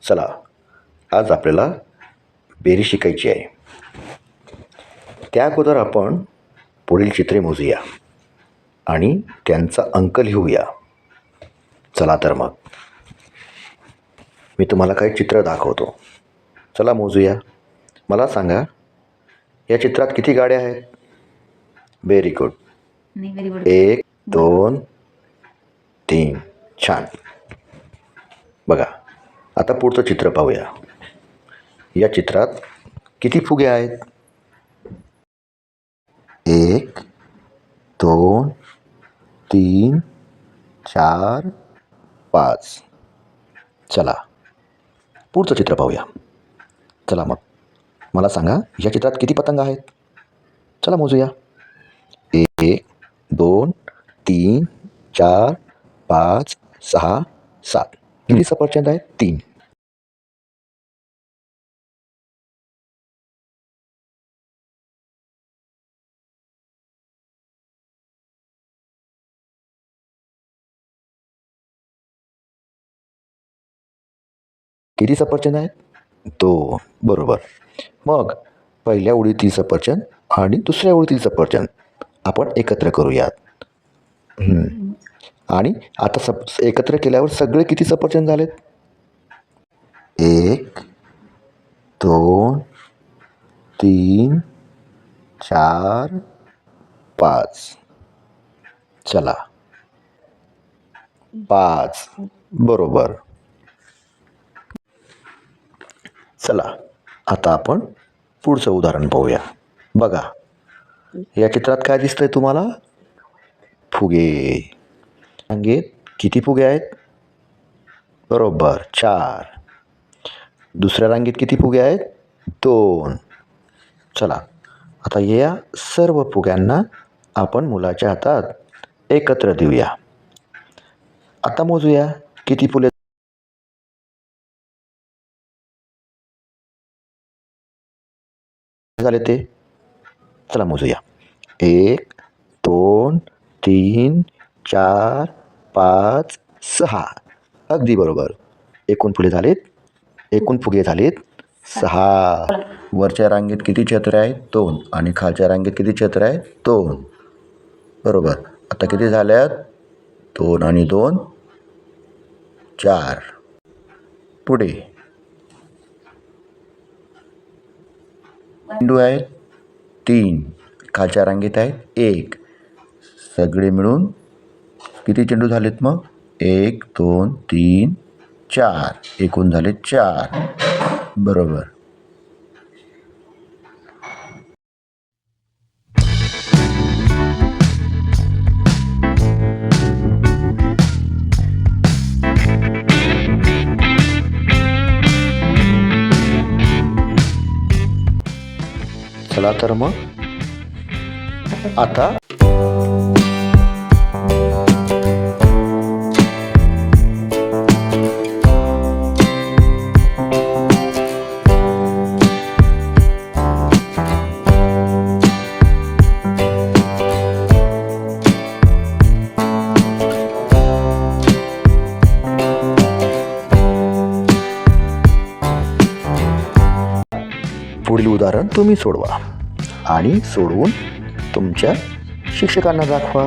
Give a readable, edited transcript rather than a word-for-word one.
चला, आज आपल्याला बेरीज शिकायची आहे. त्या अगोदर आपण पुढील चित्रे मोजूया आणि त्यांचा अंक लिहूया. चला तर मग मी तुम्हाला काही चित्र दाखवतो. चला मोजूया. मला सांगा, या चित्रात किती गाड्या आहेत? Very good. 1 2 3. छान. बघा, आता पुढचं चित्र पाहूया. या चित्रात किती फुगे आहेत? 1 2 3 4 5. चला पुढचं चित्र पाहूया. चला मग मला सांगा, या चित्रात किती पतंग आहेत? चला मोजूया. 1 2 3 4 5 6 7. किती सफरचंद आहेत? 3. किती सफरचंद आहेत? 2. बरोबर. मग पहिल्या ओळीतील सफरचंद आणि दुसऱ्या ओळीतील सफरचंद आपण एकत्र करूयात. आणि आता एकत्र केल्यावर सगळे किती सफरचंद झालेत? 1 2 3 4 5. चला 5. बरोबर. चला आता आपण पुढचं उदाहरण पाहूया. बघा, या चित्रात काय दिसतंय तुम्हाला? फुगे. रांगेत किती फुगे आहेत? बरोबर, 4. दुसऱ्या रांगेत किती फुगे आहेत? 2. चला आता या सर्व फुग्यांना आपण मुलाच्या हातात एकत्र देऊया. आता मोजूया किती फुले झाले ते. चला मोजूया. 1 2 3 4 5 6. अगदी बरोबर. एकूण फुगे झालेत 6. वरच्या रांगेत किती छत्र आहेत? 2. आणि खालच्या रांगेत किती छत्र आहेत? 2. बरोबर. आता किती झाल्यात? 2 आणि 2 4. पुढे चेंडू आहेत 3. खालच्या रांगेत आहेत 1. सगळे मिळून किती चेंडू झालेत मग? 1 2 3 4. एकूण झाले 4. बरोबर. चला तर मग आता पुढील उदाहरण तुम्ही सोडवा आणि सोडवून तुमच्या शिक्षकांना दाखवा.